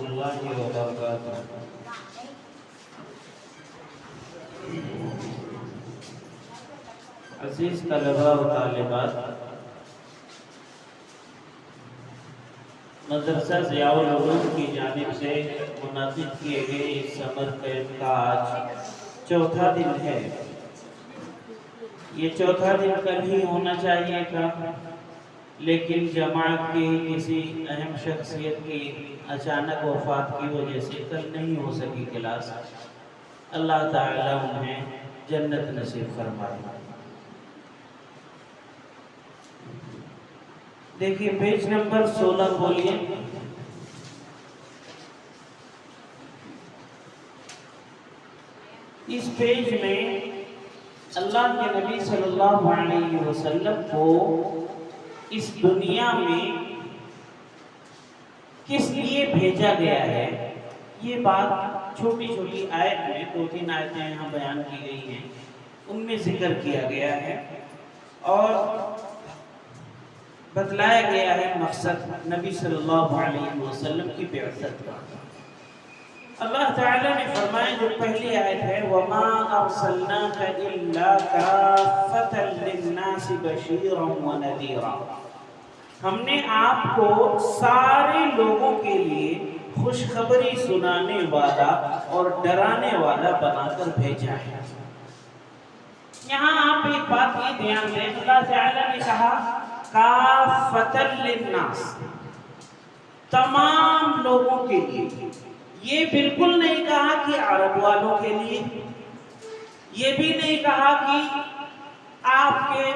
اللہ وبرکاتہ۔ عزیز طلباء و طالبات، مدرسہ ضیاء العلوم کی جانب سے منعقد کیے گئے اس سمر کیمپ کا آج چوتھا دن ہے۔ یہ چوتھا دن کل ہی ہونا چاہیے تھا، لیکن جماعت کی کسی اہم شخصیت کی اچانک وفات کی وجہ سے کل نہیں ہو سکی کلاس۔ اللہ تعالیٰ انہیں جنت نصیب فرمائے۔ دیکھیے پیج نمبر 16 بولیے۔ اس پیج میں اللہ کے نبی صلی اللہ علیہ وسلم کو اس دنیا میں کس لیے بھیجا گیا ہے، یہ بات چھوٹی چھوٹی آیت میں 2-3 آیتیں یہاں بیان کی گئی ہیں، ان میں ذکر کیا گیا ہے اور بتلایا گیا ہے مقصد نبی صلی اللہ علیہ وسلم کی بعثت کا۔ اللہ تعالیٰ نے فرمایا، جو پہلی آیت ہے وَمَا أَرْسَلْنَاكَ إِلَّا كَافَّةً لِلنَّاسِ بَشِيرًا وَنَذِيرًا، ہم نے آپ کو سارے لوگوں کے لیے خوشخبری سنانے والا اور ڈرانے والا بنا کر بھیجا ہے۔ یہاں آپ ایک بات یہ دھیان دیں، اللہ تعالیٰ نے کہا کافۃ للناس، تمام لوگوں کے لیے۔ یہ بالکل نہیں کہا کہ عرب والوں کے لیے، یہ بھی نہیں کہا کہ آپ کے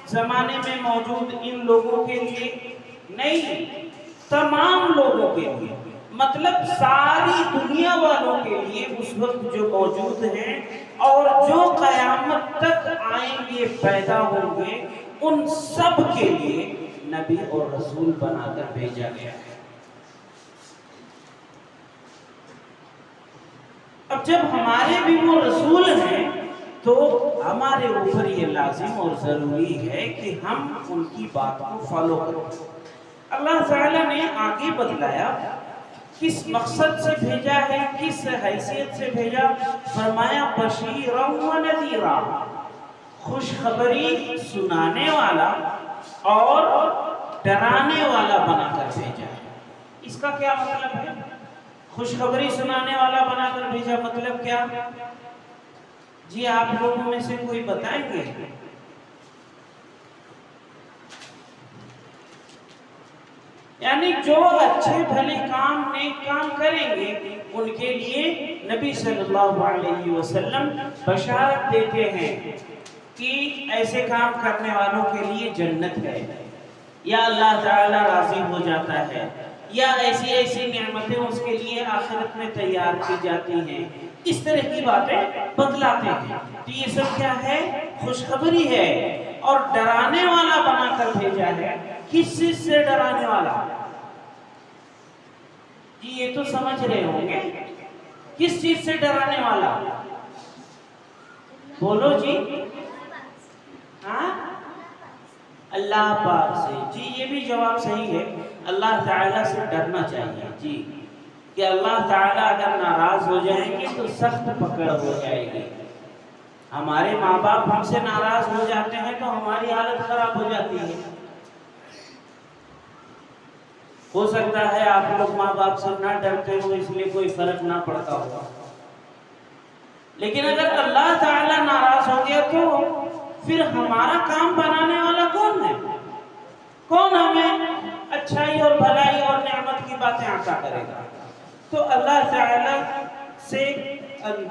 زمانے میں موجود ان لوگوں کے لیے، نہیں، تمام لوگوں کے لیے، مطلب ساری دنیا والوں کے لیے اس وقت جو موجود ہیں اور جو قیامت تک آئیں گے، پیدا ہوں گے، ان سب کے لیے نبی اور رسول بنا کر بھیجا گیا ہے۔ اب جب ہمارے بھی وہ رسول ہیں تو ہمارے اوپر یہ لازم اور ضروری ہے کہ ہم ان کی بات کو فالو کریں۔ اللہ تعالیٰ نے آگے بتلایا کس مقصد سے بھیجا ہے، کس حیثیت سے بھیجا، فرمایا بشیرا و نذیرا، خوشخبری سنانے والا اور ڈرانے والا بنا کر بھیجا ہے۔ اس کا کیا مطلب ہے؟ خوشخبری سنانے والا بنا کر بھیجا مطلب کیا؟ جی آپ لوگوں میں سے کوئی بتائیں گے؟ یعنی جو اچھے بھلے کام نیک کام کریں گے ان کے لیے نبی صلی اللہ علیہ وسلم بشارت دیتے ہیں کہ ایسے کام کرنے والوں کے لیے جنت ہے، یا اللہ تعالیٰ راضی ہو جاتا ہے، یا ایسی ایسی نعمتیں اس کے لیے آخرت میں تیار کی جاتی ہیں، اس طرح کی باتیں بتلاتے ہیں۔ تو یہ سب کیا ہے؟ خوشخبری ہے۔ اور ڈرانے والا بنا کر بھیجا ہے۔ کس چیز سے ڈرانے والا؟ جی یہ تو سمجھ رہے ہوں گے، کس چیز سے ڈرانے والا؟ بولو جی۔ ہاں، اللہ پاک سے۔ جی یہ بھی جواب صحیح ہے، اللہ تعالیٰ سے ڈرنا چاہیے۔ جی کہ اللہ تعالیٰ اگر ناراض ہو جائیں گے تو سخت پکڑ ہو جائے گی۔ ہمارے ماں باپ ہم سے ناراض ہو جاتے ہیں تو ہماری حالت خراب ہو جاتی ہے۔ ہو سکتا ہے آپ لوگ ماں باپ سے نہ ڈرتے ہو، اس لیے کوئی فرق نہ پڑتا ہو، لیکن اگر اللہ تعالیٰ ناراض ہو گیا تو پھر ہمارا کام بنانے والا کون ہے؟ کون ہمیں اچھائی اور بھلائی اور نعمت کی باتیں عطا کرے گا؟ تو اللہ تعالیٰ سے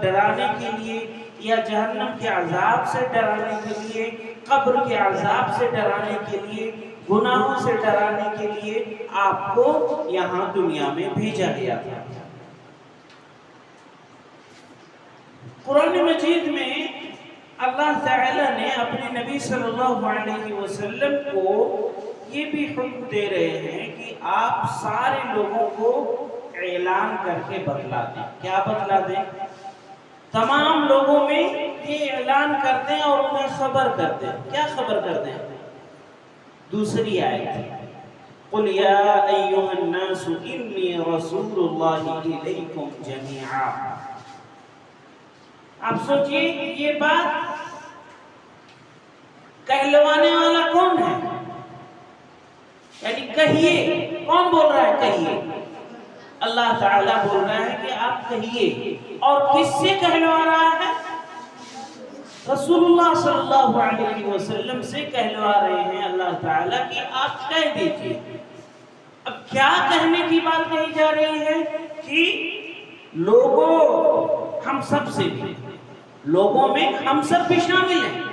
ڈرانے کے لیے، یا جہنم کے عذاب سے ڈرانے کے لیے، قبر کے عذاب سے ڈرانے کے لیے، گناہوں سے ڈرانے کے لیے آپ کو یہاں دنیا میں بھیجا گیا تھا۔ قرآن مجید میں اللہ تعالیٰ نے اپنے نبی صلی اللہ علیہ وسلم کو یہ بھی حکم دے رہے ہیں کہ آپ سارے لوگوں کو اعلان کر کے بتلا دیں۔ کیا بتلا دیں؟ تمام لوگوں میں یہ اعلان کر دیں اور انہیں خبر کر دیں۔ کیا خبر کر دیں؟ دوسری آیت قل یا ایھا الناس انی رسول اللہ الیکم جمیعا۔ آپ سوچئے یہ بات کہلوانے والا کون ہے؟ یعنی کہیے، کون بول رہا ہے کہیے؟ اللہ تعالیٰ بول رہا ہے کہ آپ کہیے، اور کس سے کہلوا رہا ہے؟ رسول اللہ صلی اللہ علیہ وسلم سے کہلوا رہے ہیں اللہ تعالیٰ کہ آپ کہہ دیجئے۔ اب کیا کہنے کی بات کہی جا رہی ہے کہ لوگوں، ہم سب سے بھی، لوگوں میں ہم سب بھی شامل ہیں۔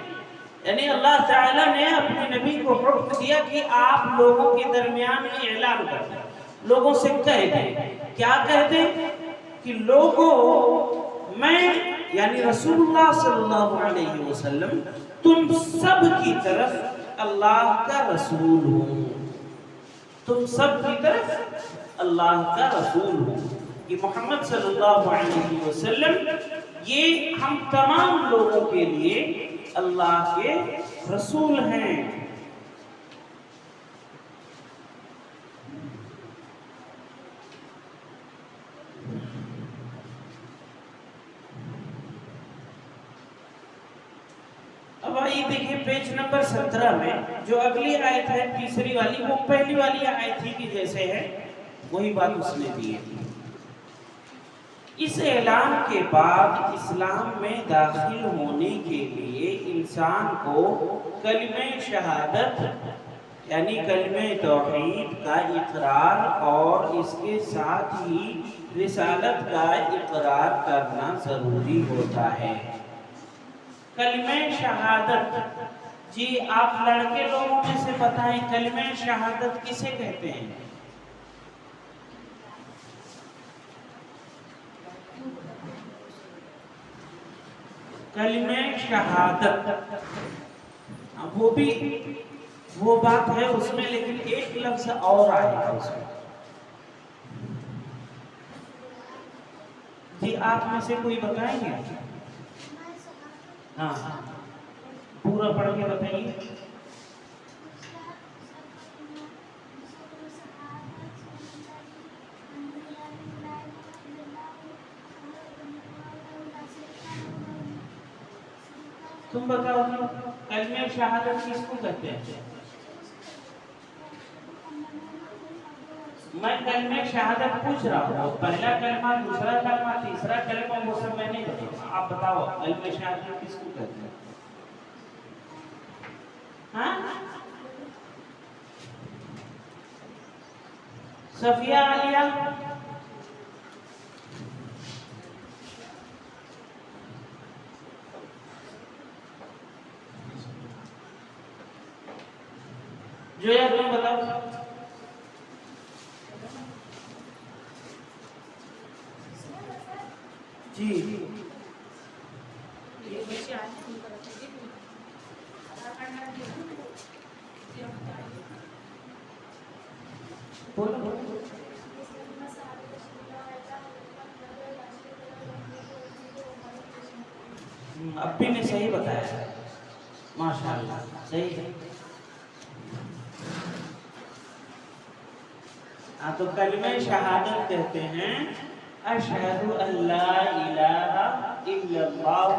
یعنی اللہ تعالیٰ نے اپنے نبی کو حکم دیا کہ آپ لوگوں کے درمیان میں اعلان کر دیں، لوگوں سے کہہ دیں۔ کیا کہہ دیں؟ کہ لوگوں، میں یعنی رسول اللہ صلی اللہ علیہ وسلم تم سب کی طرف اللہ کا رسول ہوں، تم سب کی طرف اللہ کا رسول ہوں۔ کہ محمد صلی اللہ علیہ وسلم یہ ہم تمام لوگوں کے لیے اللہ کے رسول ہیں۔ اب آئیے دیکھیں پیج نمبر 17 میں جو اگلی آیت ہے، تیسری والی، وہ پہلی والی آیت ہی کی جیسے ہے، وہی بات اس نے دی ہے۔ اس اعلان کے بعد اسلام میں داخل ہونے کے لیے انسان کو کلمہ شہادت یعنی کلمہ توحید کا اقرار اور اس کے ساتھ ہی رسالت کا اقرار کرنا ضروری ہوتا ہے۔ کلمہ شہادت، جی آپ لڑکے لوگوں میں سے بتائیں کلمہ شہادت کسے کہتے ہیں؟ کلمہ شہادت، وہ بھی وہ بات ہے اس میں، لیکن ایک لفظ اور آئے گا اس میں۔ جی آپ میں سے کوئی بتائیں گے؟ ہاں پورا پڑھ کے بتائیے۔ تم بتاؤ کلمہ شہادت کس کو کہتے ہیں؟ میں کلمہ شہادت پوچھ رہا ہوں، پہلا کلمہ، دوسرا کلمہ، تیسرا کلمہ، وہ سب میں نہیں بتاؤں، آپ بتاؤ کلمہ شہادت کس کو کہتے ہیں؟ ہاں صفیہ عالیہ، جو یا تم بتاؤ۔ جی ابھی نے صحیح بتایا، ماشاءاللہ صحیح ہے۔ تو کلمہ شہادت کہتے ہیں اشہد ان لا الہ الا اللہ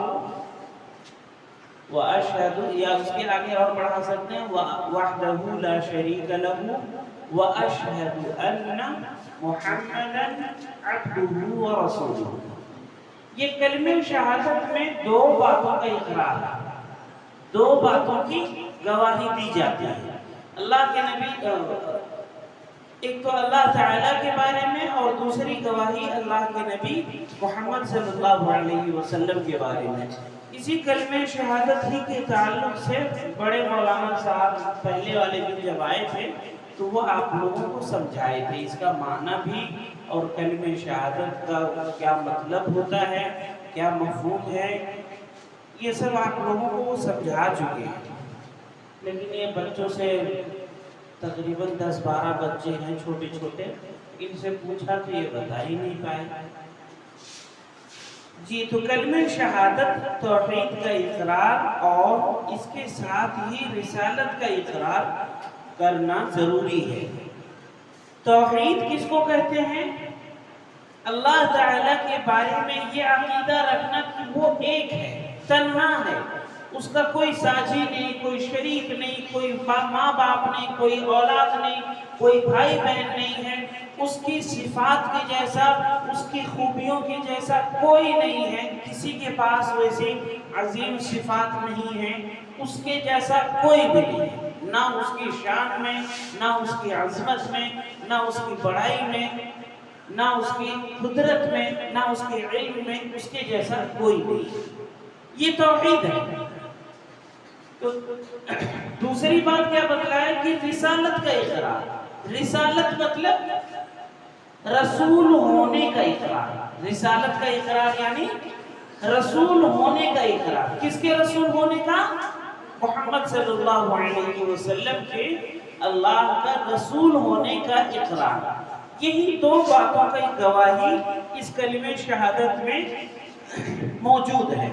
واشہد، یا اس کے آگے اور پڑھا سکتے ہیں وحدہ لا شریک لہ واشہد ان محمدا عبدہ ورسولہ۔ یہ کلمہ شہادت میں دو باتوں کا اقرار ہے، دو باتوں کی گواہی دی جاتی ہے۔ اللہ کے نبی، ایک تو اللہ تعالیٰ کے بارے میں، اور دوسری گواہی اللہ کے نبی محمد صلی اللہ علیہ وسلم کے بارے میں۔ اسی کلمہ شہادت ہی کے تعلق سے بڑے مولانا صاحب پہلے والے دن جب آئے تھے تو وہ آپ لوگوں کو سمجھائے تھے اس کا معنی بھی، اور کلمہ شہادت کا کیا مطلب ہوتا ہے، کیا مفہوم ہے، یہ سب آپ لوگوں کو وہ سمجھا چکے ہیں۔ لیکن یہ بچوں سے تقریباً 10-12 بچے ہیں چھوٹے چھوٹے، ان سے پوچھا تو یہ بتا ہی نہیں پائے۔ جی تو کلمہ شہادت توحید کا اقرار اور اس کے ساتھ ہی رسالت کا اقرار کرنا ضروری ہے۔ توحید کس کو کہتے ہیں؟ اللہ تعالیٰ کے بارے میں یہ عقیدہ رکھنا کہ وہ ایک ہے، تنہا ہے، اس کا کوئی ساجی نہیں، کوئی شریک نہیں، کوئی ماں باپ نہیں، کوئی اولاد نہیں، کوئی بھائی بہن نہیں ہے، اس کی صفات کے جیسا، اس کی خوبیوں کے جیسا کوئی نہیں ہے، کسی کے پاس ویسی عظیم صفات نہیں ہے، اس کے جیسا کوئی بھی نہیں ہے، نہ اس کی شان میں، نہ اس کی عظمت میں، نہ اس کی بڑائی میں، نہ اس کی قدرت میں، نہ اس کے علم میں، اس کے جیسا کوئی نہیں۔ یہ توحید ہے۔ تو دوسری بات کیا بتلایا کہ رسالت کا اقرار۔ رسالت مطلب رسول ہونے کا اقرار۔ رسالت کا اقرار یعنی رسول ہونے کا اقرار۔ کس کے رسول ہونے کا؟ محمد صلی اللہ علیہ وسلم کے اللہ کا رسول ہونے کا اقرار۔ یہی دو باتوں کا گواہی اس کلمہ شہادت میں موجود ہے۔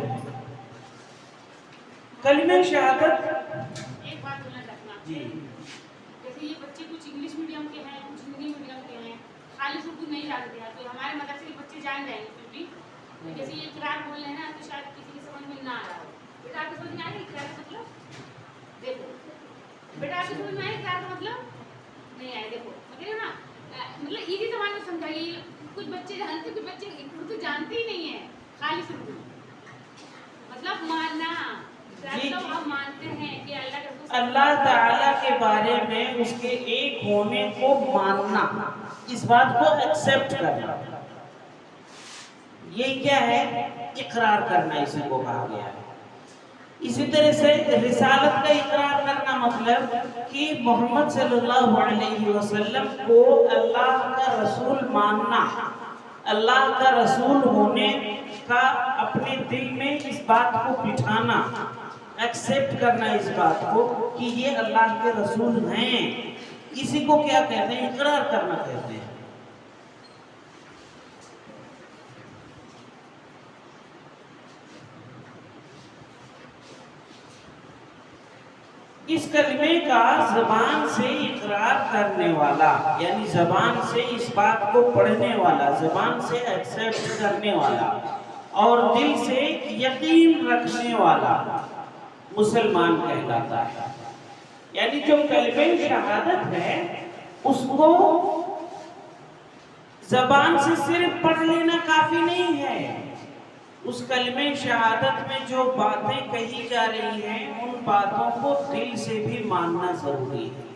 کلمہ شہادت ایک بات بولنا رکھنا جی، جیسے یہ بچے کچھ انگلش میڈیم کے ہیں، کچھ ہندی میڈیم کے ہیں، خالص اردو نہیں جانتے ہیں، تو ہمارے مدرسے کے بچے جان جائیں گے پھر بھی جیسے یہ اقرار بول رہے ہیں نا، تو شاید کسی کے سمجھ میں نہ آ رہا ہو۔ بیٹا آپ کو سمجھ میں آئے اقرار کا مطلب؟ دیکھو بیٹا آپ کو سمجھ میں آئے اقرار کا مطلب؟ نہیں آئے۔ دیکھو مطلب نا، مطلب ایزی زبان میں سمجھائیے۔ کچھ بچے جانتے، کچھ بچے اردو جانتے ہی نہیں ہیں، خالص اردو مطلب ماننا۔ ہم مانتے ہیں کہ اللہ تعالیٰ کے بارے میں اس کے ایک ہونے کو ماننا، اس بات کو ایکسپٹ کرنا، یہ کیا ہے؟ اقرار کرنا، اسی کو کہا گیا ہے۔ اسی طرح سے رسالت کا اقرار کرنا مطلب کہ محمد صلی اللہ علیہ وسلم کو اللہ کا رسول ماننا، اللہ کا رسول ہونے کا اپنے دل میں اس بات کو بٹھانا، ایکسپٹ کرنا اس بات کو کہ یہ اللہ کے رسول ہیں، اسی کو کیا کہتے ہیں؟ اقرار کرنا کہتے ہیں۔ اس کلمے کا زبان سے اقرار کرنے والا، یعنی زبان سے اس بات کو پڑھنے والا، زبان سے ایکسپٹ کرنے والا اور دل سے یقین رکھنے والا مسلمان کہلاتا ہے۔ یعنی جو کلمہ شہادت ہے اس کو زبان سے صرف پڑھ لینا کافی نہیں ہے، اس کلمہ شہادت میں جو باتیں کہی جا رہی ہیں ان باتوں کو دل سے بھی ماننا ضروری ہے۔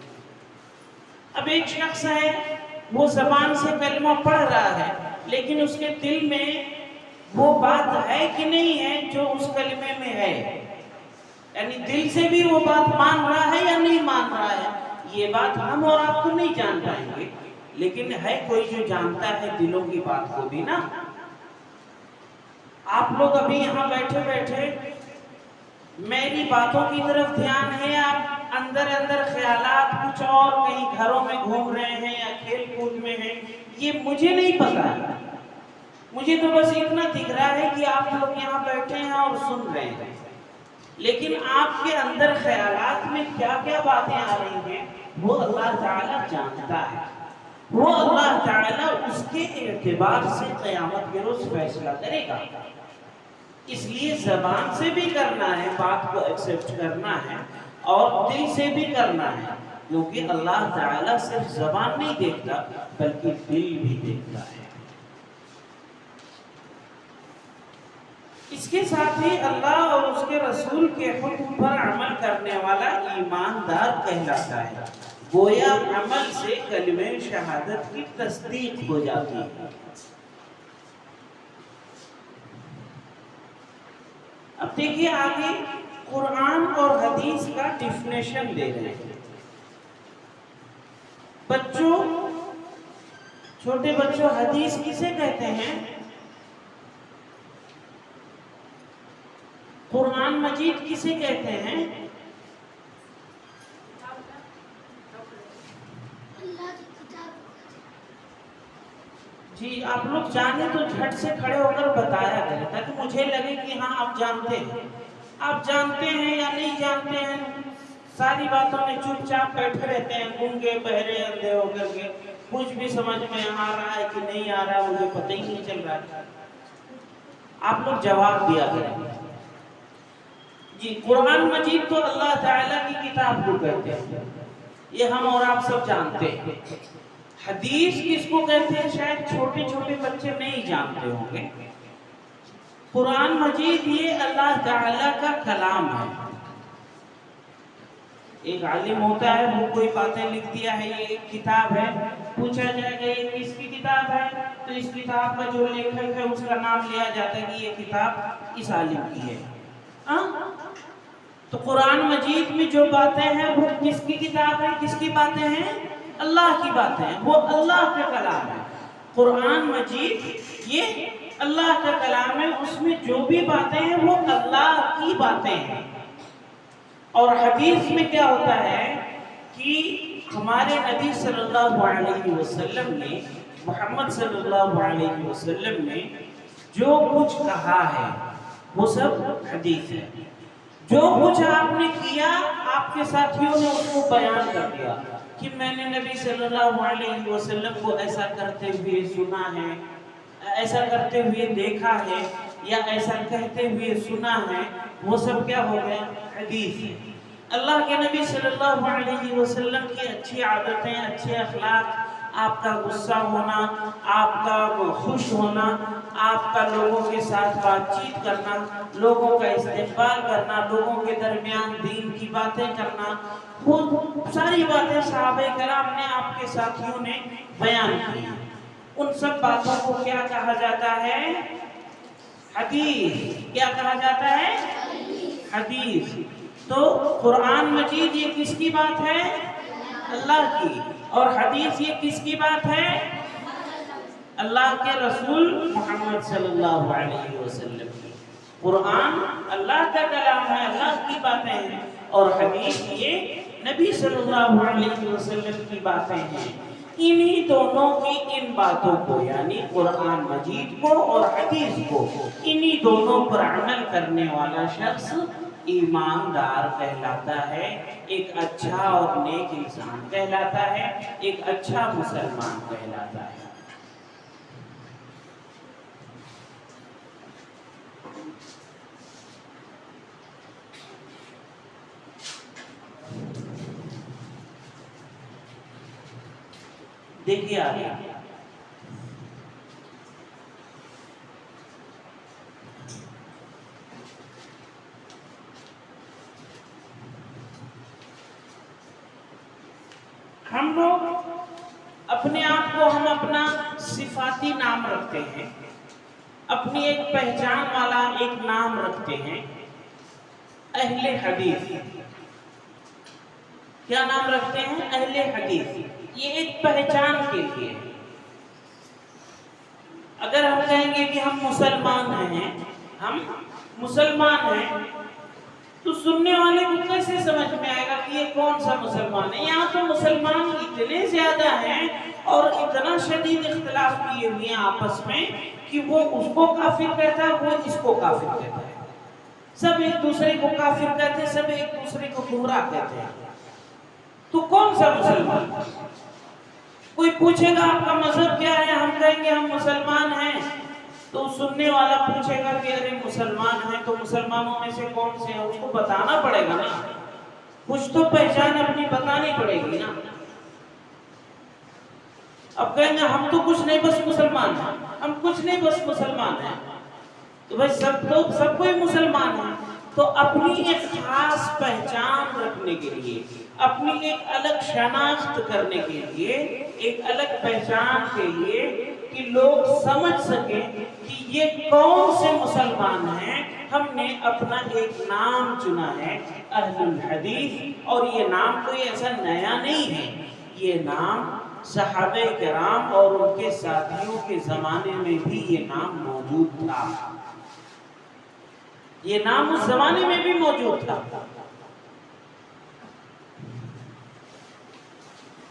اب ایک شخص ہے، وہ زبان سے کلمہ پڑھ رہا ہے لیکن اس کے دل میں وہ بات ہے کہ نہیں ہے جو اس کلمے میں ہے، یعنی دل سے بھی وہ بات مان رہا ہے یا نہیں مان رہا ہے، یہ بات ہم اور آپ کو نہیں جان پائیں گے، لیکن ہے کوئی جو جانتا ہے دلوں کی بات کو بھی نا۔ آپ لوگ ابھی یہاں بیٹھے بیٹھے میری باتوں کی طرف دھیان ہے، آپ اندر اندر خیالات کچھ اور کہیں گھروں میں گھوم رہے ہیں یا کھیل کود میں ہیں، یہ مجھے نہیں پتا ہے، مجھے تو بس اتنا دکھ رہا ہے کہ آپ لوگ یہاں بیٹھے ہیں اور سن رہے ہیں، لیکن آپ کے اندر خیالات میں کیا کیا باتیں آ رہی ہیں وہ اللہ تعالیٰ جانتا ہے، وہ اللہ تعالیٰ اس کے اعتبار سے قیامت کے روز فیصلہ کرے گا۔ اس لیے زبان سے بھی کرنا ہے، بات کو ایکسپٹ کرنا ہے اور دل سے بھی کرنا ہے، کیونکہ اللہ تعالیٰ صرف زبان نہیں دیکھتا بلکہ دل بھی دیکھتا ہے۔ اس کے ساتھ ہی اللہ اور اس کے رسول کے حکم پر عمل کرنے والا ایماندار کہلاتا ہے، گویا عمل سے کلمہ شہادت کی تصدیق ہو جاتی ہے۔ اب دیکھیے آگے قرآن اور حدیث کا ڈیفینیشن دے رہے ہیں۔ بچوں، چھوٹے بچوں، حدیث کسے کہتے ہیں؟ قرآن مجید کسے کہتے ہیں؟ جی آپ لوگ جانے تو جھٹ سے کھڑے ہو کر بتایا کریں تاکہ مجھے لگے کہ ہاں آپ جانتے ہیں۔ آپ جانتے ہیں یا نہیں جانتے ہیں، ساری باتوں میں چپ چاپ بیٹھے رہتے ہیں، گونگے بہرے اندھے ہو کر کے، کچھ بھی سمجھ میں آ رہا ہے کہ نہیں آ رہا مجھے پتہ ہی نہیں چل رہا. آپ لوگ جواب دیا کریں. جی قرآن مجید تو اللہ تعالیٰ کی کتاب کو کہتے ہیں، یہ ہم اور آپ سب جانتے ہیں. حدیث کس کو کہتے ہیں شاید چھوٹے چھوٹے بچے نہیں جانتے ہوں گے. قرآن مجید یہ اللہ تعالیٰ کا کلام ہے. ایک عالم ہوتا ہے وہ کوئی باتیں لکھ دیا ہے یہ ایک کتاب ہے، پوچھا جائے گا یہ کس کی کتاب ہے تو اس کتاب کا جو لیکھک ہے اس کا نام لیا جاتا ہے کہ یہ کتاب اس عالم کی ہے. تو قرآن مجید میں جو باتیں ہیں وہ کس کی کتاب ہے، کس کی باتیں ہیں؟ اللہ کی باتیں ہیں، وہ اللہ کا کلام ہے. قرآن مجید یہ اللہ کا کلام ہے، اس میں جو بھی باتیں ہیں وہ اللہ کی باتیں ہیں. اور حدیث میں کیا ہوتا ہے کہ ہمارے نبی صلی اللہ علیہ وسلم نے، محمد صلی اللہ علیہ وسلم نے جو کچھ کہا ہے وہ سب حدیث ہے. جو کچھ آپ نے کیا آپ کے ساتھیوں نے اس کو بیان کر دیا کہ میں نے نبی صلی اللہ علیہ وسلم کو ایسا کرتے ہوئے سنا ہے، ایسا کرتے ہوئے دیکھا ہے، یا ایسا کہتے ہوئے سنا ہے، وہ سب کیا ہو گیا؟ حدیث ہے. اللہ کے نبی صلی اللہ علیہ وسلم کی اچھی عادتیں، اچھے اخلاق، آپ کا غصہ ہونا، آپ کا خوش ہونا، آپ کا لوگوں کے ساتھ بات چیت کرنا، لوگوں کا استقبال کرنا، لوگوں کے درمیان دین کی باتیں کرنا، وہ ساری باتیں صحابہ کرام نے، آپ کے ساتھیوں نے بیان کی. ان سب باتوں کو کیا کہا جاتا ہے؟ حدیث. کیا کہا جاتا ہے؟ حدیث. تو قرآن مجید یہ کس کی بات ہے؟ اللہ کی. اور حدیث یہ کس کی بات ہے؟ اللہ کے رسول محمد صلی اللہ علیہ وسلم کی. قرآن اللہ کا کلام ہے، اللہ کی باتیں ہیں، اور حدیث یہ نبی صلی اللہ علیہ وسلم کی باتیں ہیں. انہی دونوں کی ان باتوں کو یعنی قرآن مجید کو اور حدیث کو، انہی دونوں پر عمل کرنے والا شخص ایماندار کہلاتا ہے، ایک اچھا اور نیک انسان کہلاتا ہے، ایک اچھا مسلمان کہلاتا ہے. دیکھیے آگے ہم لوگ اپنے آپ کو، ہم اپنا صفاتی نام رکھتے ہیں، اپنی ایک پہچان والا ایک نام رکھتے ہیں، اہل حدیث. کیا نام رکھتے ہیں؟ اہل حدیث. یہ ایک پہچان کے لیے. اگر ہم کہیں گے کہ ہم مسلمان ہیں، ہم مسلمان ہیں، تو سننے والے کو کیسے سمجھ میں آئے گا کہ یہ کون سا مسلمان ہے؟ یہاں تو مسلمان اتنے زیادہ ہیں اور اتنا شدید اختلاف کیے ہوئے ہیں آپس میں کہ وہ اس کو کافر کہتا ہے، وہ اس کو کافر کہتا ہے. سب ایک دوسرے کو کافر کہتے ہیں، سب ایک دوسرے کو گمراہ کہتے ہیں. تو کون سا مسلمان؟ کوئی پوچھے گا آپ کا مذہب کیا ہے، ہم کہیں گے ہم مسلمان ہیں، تو سننے والا پوچھے گا کہ ارے مسلمان ہیں تو مسلمانوں میں سے کون سے ہیں؟ اس کو بتانا پڑے گا نا، کچھ تو پہچان اپنی بتانی پڑے گی نا. اب کہیں گے ہم تو کچھ نہیں بس مسلمان ہیں، ہم کچھ نہیں بس مسلمان ہیں، تو بھائی سب کوئی مسلمان ہے. تو اپنی ایک خاص پہچان رکھنے کے لیے، اپنی ایک الگ شناخت کرنے کے لیے، ایک الگ پہچان کے لیے کہ لوگ سمجھ سکیں کہ یہ کون سے مسلمان ہیں، ہم نے اپنا ایک نام چنا ہے اہل الحدیث. اور یہ نام کوئی ایسا نیا نہیں ہے، یہ نام صحابہ کرام اور ان کے ساتھیوں کے زمانے میں بھی یہ نام موجود تھا. یہ نام اس زمانے میں بھی موجود تھا.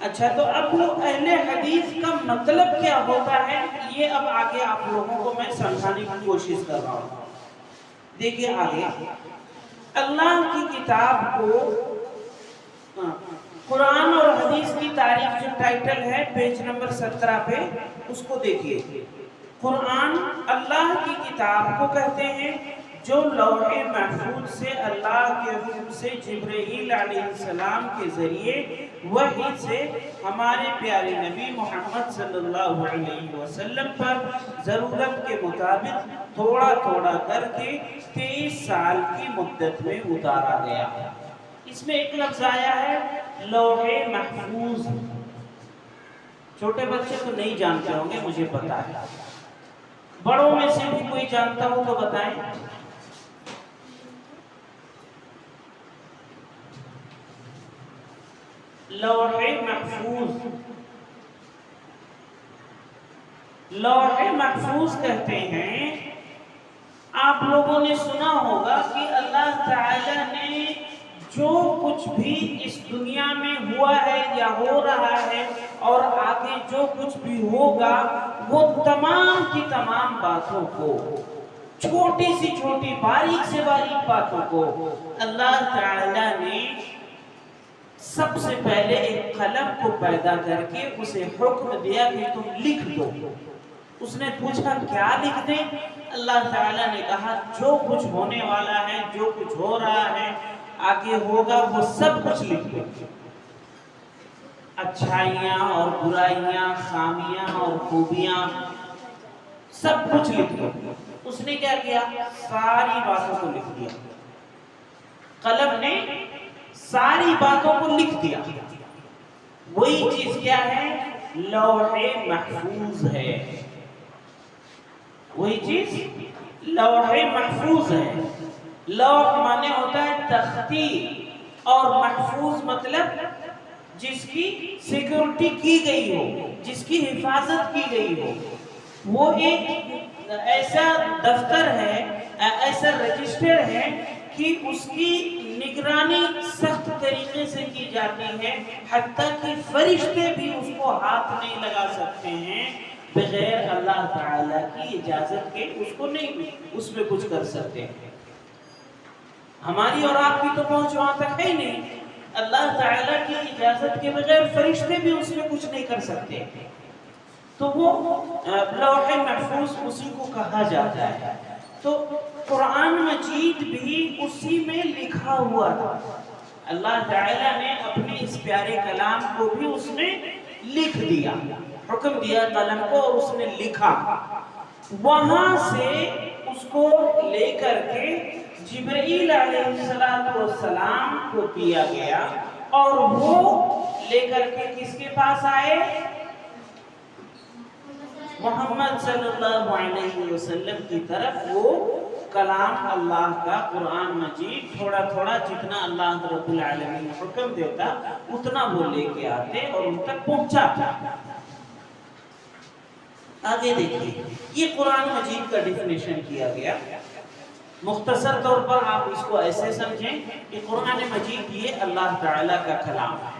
اچھا تو اب وہ اہل حدیث کا مطلب کیا ہوتا ہے، یہ اب آگے آپ لوگوں کو میں سمجھانے کی کوشش کر رہا ہوں. دیکھیے آگے اللہ کی کتاب کو قرآن اور حدیث کی تاریخ جو ٹائٹل ہے پیج نمبر 17 پہ، اس کو دیکھیے۔ قرآن اللہ کی کتاب کو کہتے ہیں جو لوح محفوظ سے اللہ کے حکم سے جبرائیل علیہ السلام کے ذریعے وحی سے ہمارے پیارے نبی محمد صلی اللہ علیہ وسلم پر ضرورت کے مطابق تھوڑا تھوڑا کر کے 23 سال کی مدت میں اتارا گیا۔ اس میں ایک لفظ آیا ہے لوح محفوظ۔ چھوٹے بچے تو نہیں جانتے ہوں گے، مجھے پتا ہے، بڑوں میں سے بھی کوئی جانتا ہو تو بتائیں۔ لوح محفوظ، لوح محفوظ کہتے ہیں، آپ لوگوں نے سنا ہوگا کہ اللہ تعالی نے جو کچھ بھی اس دنیا میں ہوا ہے یا ہو رہا ہے اور آگے جو کچھ بھی ہوگا، وہ تمام کی تمام باتوں کو، چھوٹی سی چھوٹی باریک سے باریک باتوں کو اللہ تعالی نے سب سے پہلے ایک قلم کو پیدا کر کے اسے حکم دیا کہ تم لکھ دو۔ اس نے پوچھا کیا لکھ دیں؟ اللہ تعالی نے کہا جو کچھ ہونے والا ہے، جو کچھ ہو رہا ہے، آگے ہوگا، وہ سب کچھ لکھ دو۔ اچھائیاں اور برائیاں، خامیاں اور خوبیاں، سب کچھ لکھ دو۔ اس نے کیا کیا؟ ساری باتوں کو لکھ دیا۔ قلم نے ساری باتوں کو لکھ دیا۔ وہی چیز کیا ہے؟ لوح محفوظ ہے۔ وہی چیز لوح محفوظ ہے۔ لوح مانے ہوتا ہے تختی، اور محفوظ مطلب جس کی سیکورٹی کی گئی ہو، جس کی حفاظت کی گئی ہو۔ وہ ایک ایسا دفتر ہے، ایسا رجسٹر ہے کہ اس کی نگرانی سخت طریقے سے کی جاتی ہے، حتیٰ کہ فرشتے بھی اس کو ہاتھ نہیں لگا سکتے ہیں بغیر اللہ تعالیٰ کی اجازت کے، اس کو نہیں اس میں کچھ کر سکتے ہیں۔ ہماری اور آپ کی تو پہنچ وہاں تک ہے ہی نہیں، اللہ تعالیٰ کی اجازت کے بغیر فرشتے بھی اس میں کچھ نہیں کر سکتے۔ تو وہ لوح محفوظ اسی کو کہا جاتا ہے۔ تو قرآن مجید بھی اسی میں لکھا ہوا تھا۔ اللہ تعالیٰ نے اپنے اس پیارے کلام کو بھی اس میں لکھ دیا، حکم دیا قلم کو، اور اس نے لکھا۔ وہاں سے اس کو لے کر کے جبرائیل علیہ السلام کو دیا گیا، اور وہ لے کر کے کس کے پاس آئے؟ محمد صلی اللہ علیہ وسلم کی طرف۔ وہ کلام اللہ کا قرآن مجید تھوڑا تھوڑا جتنا اللہ رب العالمین حکم دیتا اتنا وہ لے کے آتے اور ان تک پہنچاتا۔ آگے دیکھیے، یہ قرآن مجید کا ڈیفینیشن کیا گیا۔ مختصر طور پر آپ اس کو ایسے سمجھیں کہ قرآن مجید یہ اللہ تعالیٰ کا کلام ہے۔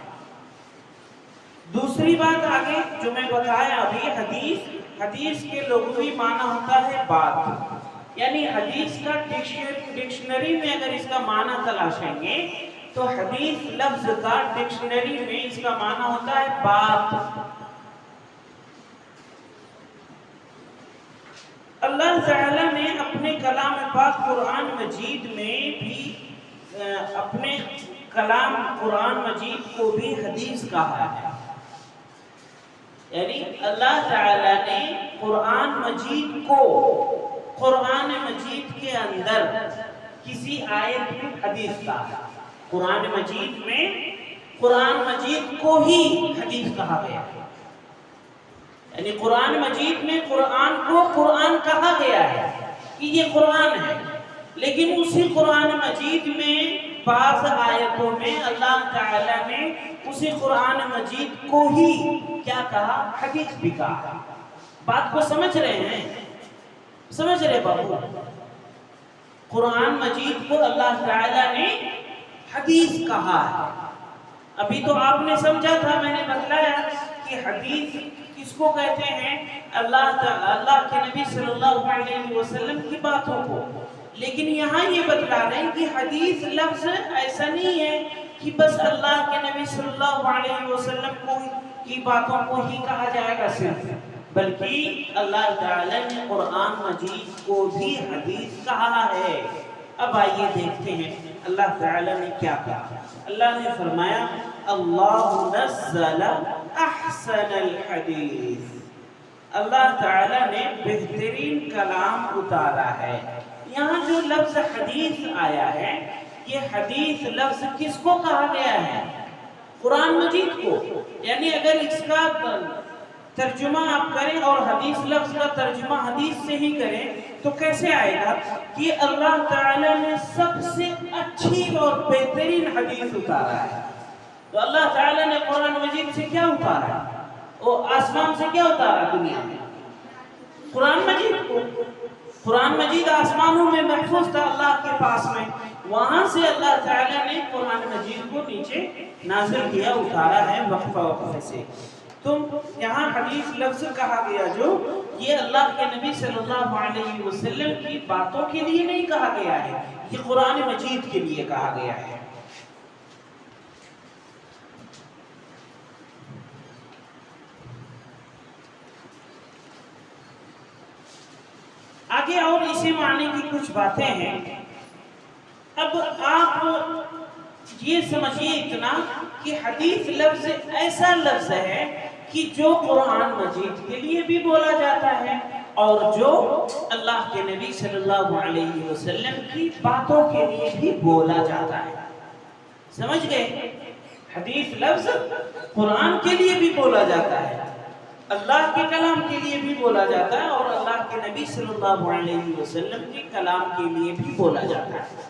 دوسری بات آگے جو میں بتایا ابھی، حدیث کے لغوی معنی ہوتا ہے بات، یعنی حدیث کا ڈکشنری میں اگر اس کا معنی تلاشیں گے تو حدیث لفظ کا ڈکشنری میں اس کا معنی ہوتا ہے بات۔ اللہ تعالیٰ نے اپنے کلام پاک قرآن مجید میں بھی اپنے کلام قرآن مجید کو بھی حدیث کہا ہے، یعنی اللہ تعالیٰ نے قرآن مجید کو، قرآن مجید کے اندر کسی آیت میں حدیث کہا۔ قرآن مجید میں قرآن مجید کو ہی حدیث کہا گیا، یعنی قرآن مجید میں قرآن کو قرآن کہا گیا ہے کہ یہ قرآن ہے، لیکن اسی قرآن مجید میں بعض آیتوں میں اللہ تعالیٰ نے اسی قرآن مجید کو ہی کیا کہا؟ حدیث بھی کہا۔ بات کو سمجھ رہے ہیں؟ سمجھ رہے بابو؟ قرآن مجید کو اللہ تعالیٰ نے حدیث کہا ہے۔ ابھی تو آپ نے سمجھا تھا، میں نے بتلایا کہ حدیث کس کو کہتے ہیں؟ اللہ کے نبی صلی اللہ علیہ وسلم کی باتوں کو۔ لیکن یہاں یہ بتلا رہے ہیں کہ حدیث لفظ ایسا نہیں ہے کہ بس اللہ کے نبی صلی اللہ علیہ وسلم کی باتوں کو ہی کہا جائے گا صرف، بلکہ اللہ تعالیٰ نے قرآن مجید کو بھی حدیث کہا ہے۔ اب آئیے دیکھتے ہیں اللہ تعالیٰ نے کیا کہا۔ اللہ نے فرمایا اللہ نزل احسن الحدیث، اللہ تعالیٰ نے بہترین کلام اتارا ہے۔ یہاں جو لفظ حدیث آیا ہے، یہ حدیث لفظ کس کو کہا گیا ہے؟ قرآن مجید کو۔ یعنی اگر اس کا ترجمہ آپ کریں اور حدیث لفظ کا ترجمہ حدیث سے ہی کریں تو کیسے آئے گا کہ اللہ تعالیٰ نے سب سے اچھی اور بہترین حدیث اتارا ہے۔ تو اللہ تعالیٰ نے قرآن مجید سے کیا اتارا؟ وہ آسمان سے کیا اتارا دنیا میں؟ قرآن مجید کو۔ قرآن مجید آسمانوں میں محفوظ تھا اللہ کے پاس میں، وہاں سے اللہ تعالیٰ نے قرآن مجید کو نیچے نازل کیا، اتارا ہے وقفہ وقفے سے۔ تو یہاں حدیث لفظ کہا گیا جو یہ اللہ کے نبی صلی اللہ علیہ وسلم کی باتوں کے لیے نہیں کہا گیا ہے، یہ قرآن مجید کے لیے کہا گیا ہے۔ آگے اور اسی معنی کی کچھ باتیں ہیں۔ اب آپ یہ سمجھیے اتنا کہ حدیث لفظ ایسا لفظ ہے کہ جو قرآن مجید کے لیے بھی بولا جاتا ہے اور جو اللہ کے نبی صلی اللہ علیہ وسلم کی باتوں کے لیے بھی بولا جاتا ہے۔ سمجھ گئے؟ حدیث لفظ قرآن کے لیے بھی بولا جاتا ہے، اللہ کے کلام کے لیے بھی بولا جاتا ہے، اور اللہ کے نبی صلی اللہ علیہ وسلم کے کلام کے لیے بھی بولا جاتا ہے۔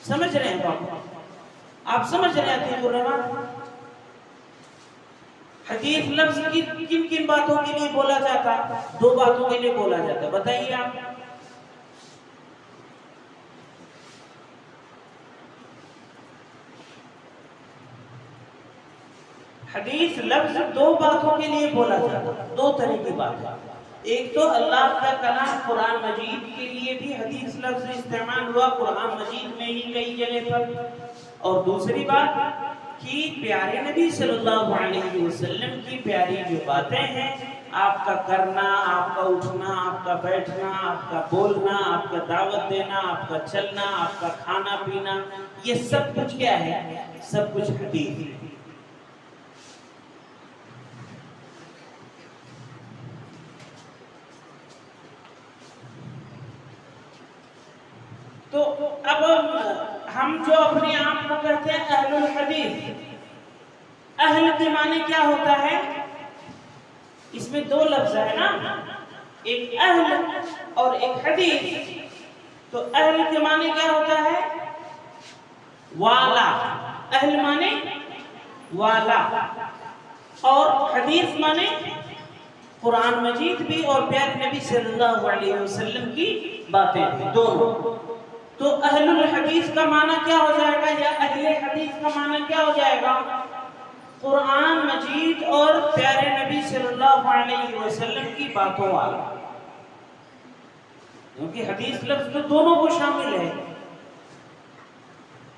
سمجھ رہے ہیں بابا؟ آپ سمجھ رہے ہیں علماء؟ حدیث لفظ کن کن باتوں کے لیے بولا جاتا ہے؟ دو باتوں کے لیے بولا جاتا ہے، بتائیے آپ۔ حدیث لفظ دو باتوں کے لیے بولا جاتا ہے، دو طرح کی بات۔ ایک تو اللہ کا کلام قرآن مجید کے لیے بھی حدیث لفظ استعمال ہوا قرآن مجید میں ہی کئی جگہ پر، اور دوسری بات کہ پیارے نبی صلی اللہ علیہ وسلم کی پیاری جو باتیں ہیں، آپ کا کرنا، آپ کا اٹھنا، آپ کا بیٹھنا، آپ کا بولنا، آپ کا دعوت دینا، آپ کا چلنا، آپ کا کھانا پینا، یہ سب کچھ کیا ہے؟ سب کچھ حدیث ہے۔ تو اب ہم جو اپنے آپ کو کہتے ہیں اہل الحدیث، اہل کے معنی کیا ہوتا ہے؟ اس میں دو لفظ ہے نا، ایک اہل اور ایک حدیث۔ تو اہل کے معنی کیا ہوتا ہے؟ والا۔ اہل معنی والا، اور حدیث معنی قرآن مجید بھی اور پیارے نبی صلی اللہ علیہ وسلم کی باتیں بھی، دونوں۔ تو اہل الحدیث کا معنی کیا ہو جائے گا، یا اہل حدیث کا معنی کیا ہو جائے گا؟ قرآن مجید اور پیارے نبی صلی اللہ علیہ وسلم کی باتوں والا، کیونکہ حدیث لفظ تو دونوں کو شامل ہے۔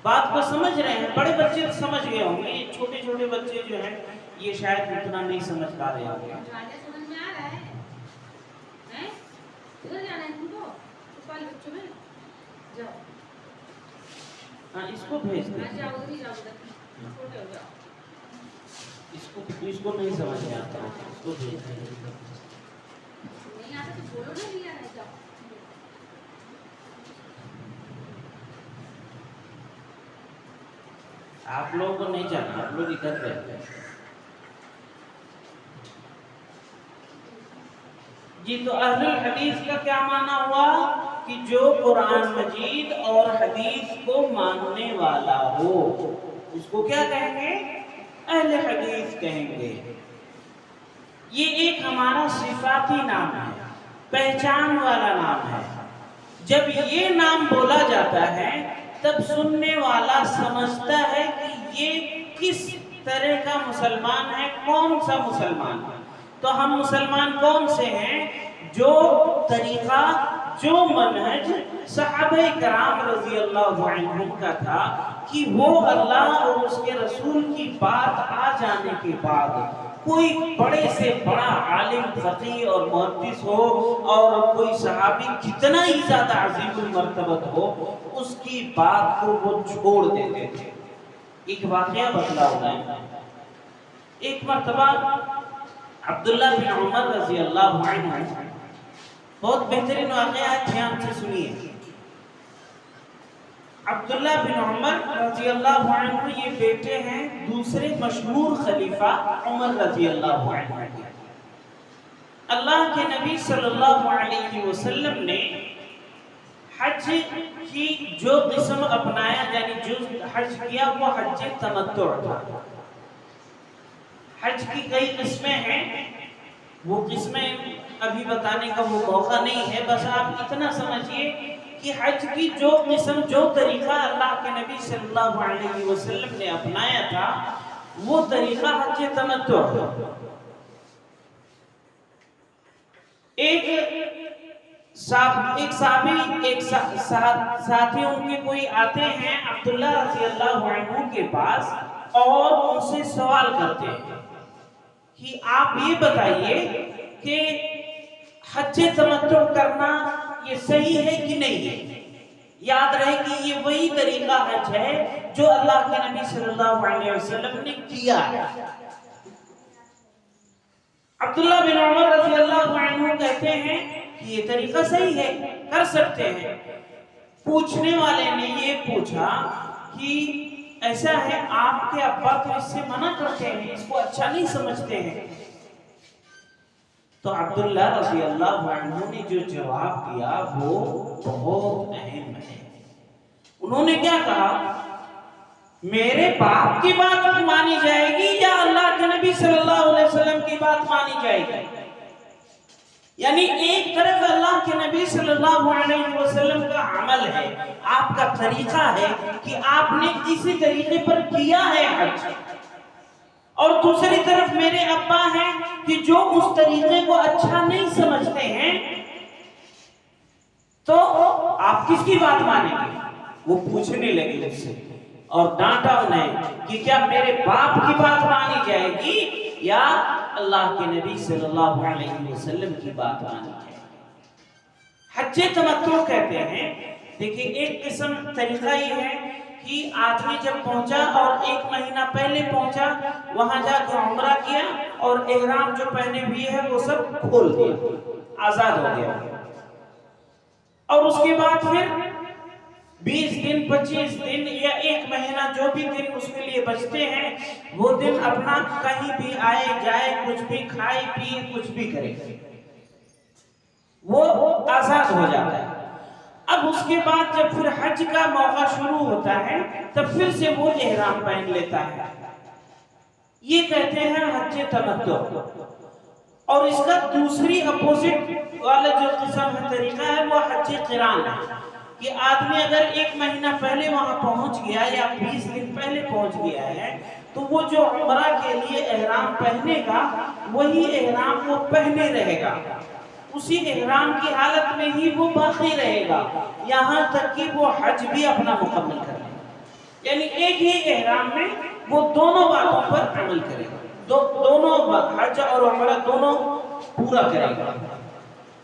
بات کو سمجھ رہے ہیں؟ بڑے بچے سمجھ گئے ہوں گے، یہ چھوٹے چھوٹے بچے جو ہیں یہ شاید اتنا نہیں سمجھ پا رہے ہوں گے۔ سمجھ میں آ رہا ہے؟ ادھر جانا ہے تم کو؟ اس والے بچوں میں جاؤ، ہاں اس کو بھیج دیں، جاؤ ادھر ہی جاؤ، ادھر چھوٹے ہو جاؤ۔ اس کو نہیں سمجھ میں آتا، اس کو بھیج دیں۔ نہیں آتا تو بولو نا، نہیں آنا، جاؤ۔ آپ لوگوں کو نہیں جانا، آپ لوگ ادھر رہتے ہیں۔ جی تو اہل الحدیث کا کیا معنی ہوا؟ کہ جو قرآن مجید اور حدیث کو ماننے والا ہو، اس کو کیا کہیں گے؟ اہل حدیث کہیں گے۔ یہ ایک ہمارا صفاتی نام ہے، پہچان والا نام ہے۔ جب یہ نام بولا جاتا ہے تب سننے والا سمجھتا ہے کہ یہ کس طرح کا مسلمان ہے، کون سا مسلمان ہے۔ تو ہم مسلمان کون سے ہیں؟ جو طریقہ، جو منہج صحابہ کرام رضی اللہ عنہم کا تھا کہ وہ اللہ اور اس کے رسول کی بات آ جانے کے بعد کوئی بڑے سے بڑا عالم فقیہ اور محدث ہو اور کوئی صحابی کتنا ہی زیادہ عظیم المرتبت ہو، اس کی بات کو وہ چھوڑ دیتے تھے۔ ایک واقعہ بتلا ہوگا، ایک مرتبہ عبداللہ بن عمر رضی اللہ عنہ، بہت بہترین واقعہ ہے، دھیان سے سنیے۔ عبداللہ بن عمر رضی اللہ عنہ یہ بیٹے ہیں دوسرے مشہور خلیفہ عمر رضی اللہ عنہ کے۔ اللہ کے نبی صلی اللہ علیہ وسلم نے حج کی جو قسم اپنایا، یعنی جو حج کیا، وہ حج تمتع تھا۔ حج کی کئی قسمیں ہیں، وہ قسمیں ابھی بتانے کا وہ موقع نہیں ہے، بس آپ اتنا سمجھیے کہ حج کی جو قسم، جو طریقہ اللہ کے نبی صلی اللہ علیہ وسلم نے اپنایا تھا، وہ طریقہ حج تمتع تھا۔ ایک ساتھی ان کے کوئی آتے ہیں عبداللہ رضی اللہ عنہ کے پاس اور ان سے سوال کرتے ہیں کہ آپ یہ بتائیے کہ حج تمتع کرنا یہ صحیح ہے کہ نہیں ہے؟ یاد رہے کہ یہ وہی طریقہ حج ہے جو اللہ کے نبی صلی اللہ علیہ وسلم نے کیا ہے۔ عبداللہ بن عمر رضی اللہ عنہ کہتے ہیں کہ یہ طریقہ صحیح ہے، کر سکتے ہیں۔ پوچھنے والے نے یہ پوچھا کہ ایسا ہے آپ کے ابا تو اس سے منع کرتے ہیں، اس کو اچھا نہیں سمجھتے ہیں۔ تو عبداللہ رضی اللہ عنہ نے جو جواب دیا وہ بہت اہم ہے۔ انہوں نے کیا کہا؟ میرے باپ کی بات مانی جائے گی یا اللہ کے نبی صلی اللہ علیہ وسلم کی بات مانی جائے گی؟ یعنی ایک طرف اللہ کے نبی صلی اللہ علیہ وسلم کا عمل ہے، آپ کا طریقہ ہے کہ آپ نے اسی طریقے پر کیا ہے حج، اور دوسری طرف میرے ابا ہیں کہ جو اس طریقے کو اچھا نہیں سمجھتے ہیں، تو آپ کس کی بات مانیں گے؟ وہ پوچھنے لگے اس سے اور ڈانٹا انہیں کہ کیا میرے باپ کی بات مانی جائے گی یا اللہ کے نبی صلی اللہ علیہ وسلم کی بات مانی جائے گی؟ حج تمتع کہتے ہیں۔ دیکھیں، ایک قسم طریقہ یہ ہے کہ آدمی جب پہنچا اور 1 مہینہ پہلے پہنچا، وہاں جا کے عمرہ کیا اور احرام جو پہنے ہوئے ہے وہ سب کھول دیا، آزاد ہو گیا، اور اس کے بعد پھر 20 دن 25 دن یا 1 مہینہ جو بھی دن اس کے لیے بچتے ہیں، وہ دن اپنا کہیں بھی آئے جائے، کچھ بھی کھائے پیے، کچھ بھی کرے، وہ آزاد ہو جاتا ہے۔ اب اس کے بعد جب پھر حج کا موقع شروع ہوتا ہے تب پھر سے وہ احرام پہن لیتا ہے، یہ کہتے ہیں حج تمتع۔ اور اس کا دوسری اپوزٹ والا جو قسم ہے، طریقہ ہے، وہ حج قران ہے کہ آدمی اگر 1 مہینہ پہلے وہاں پہنچ گیا یا 20 دن پہلے پہنچ گیا ہے تو وہ جو عمرہ کے لیے احرام پہنے گا وہی احرام وہ پہنے رہے گا، اسی احرام کی حالت میں ہی وہ باقی رہے گا یہاں تک کہ وہ حج بھی اپنا مکمل کر لے۔ یعنی ایک ہی احرام میں وہ دونوں باتوں پر عمل کرے گا، دونوں حج اور عمرہ دونوں پورا کرے گا۔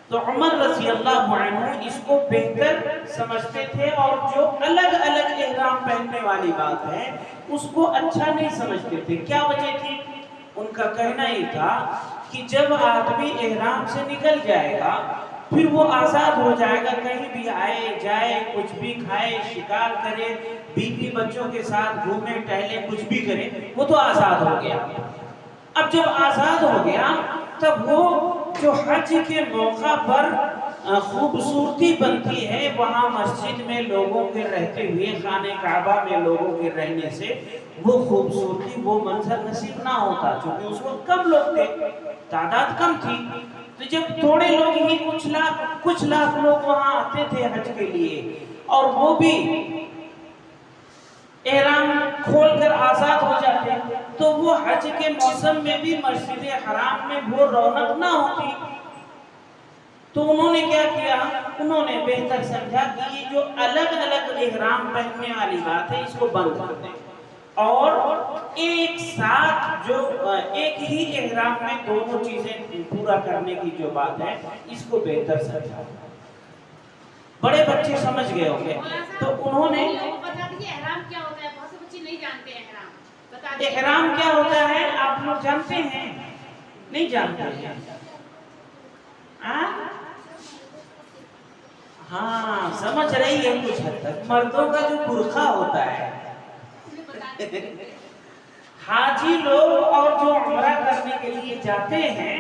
تو عمر رضی اللہ عنہ اس کو بہتر سمجھتے تھے، اور جو الگ الگ احرام پہننے والی بات ہے اس کو اچھا نہیں سمجھتے تھے۔ کیا وجہ تھی؟ ان کا کہنا یہ تھا کہ جب آدمی احرام سے نکل جائے گا پھر وہ آزاد ہو جائے گا، کہیں بھی آئے جائے، کچھ بھی کھائے، شکار کرے، بیوی بچوں کے ساتھ گھومے ٹہلے، کچھ بھی کرے، وہ تو آزاد ہو گیا۔ اب جب آزاد ہو گیا تب وہ جو حج کے موقع پر خوبصورتی بنتی ہے، وہاں مسجد میں لوگوں کے رہتے ہوئے، خانہ کعبہ میں لوگوں کے رہنے سے وہ خوبصورتی، وہ منظر نصیب نہ ہوتا، چونکہ اس وقت کم لوگ تھے، تعداد کم تھی۔ تو جب تھوڑے لوگ ہی کچھ لاکھ لوگ وہاں آتے تھے حج کے لیے، اور وہ بھی احرام کھول کر آزاد ہو جاتے، تو وہ حج کے موسم میں بھی مسجد حرام میں وہ رونق نہ ہوتی۔ تو انہوں نے کیا کیا، انہوں نے بہتر سمجھا کہ یہ جو الگ الگ احرام پہننے والی بات ہے اس کو بند کر دیں، اور ایک ساتھ جو ایک ہی احرام میں دونوں چیزیں پورا کرنے کی جو بات ہے اس کو بہتر سمجھا۔ بڑے بچے سمجھ گئے ہوں گے، تو انہوں نے بتا دیجیے احرام کیا ہوتا ہے، بہت سے بچے نہیں جانتے ہیں احرام، بتا دیجیے احرام کیا ہوتا ہے، آپ لوگ جانتے ہیں نہیں جانتے ہیں؟ ہاں سمجھ رہی ہے کچھ حد تک۔ مردوں کا جو برقع ہوتا ہے، حاجی لوگ اور جو عمرہ کرنے کے لیے جاتے ہیں،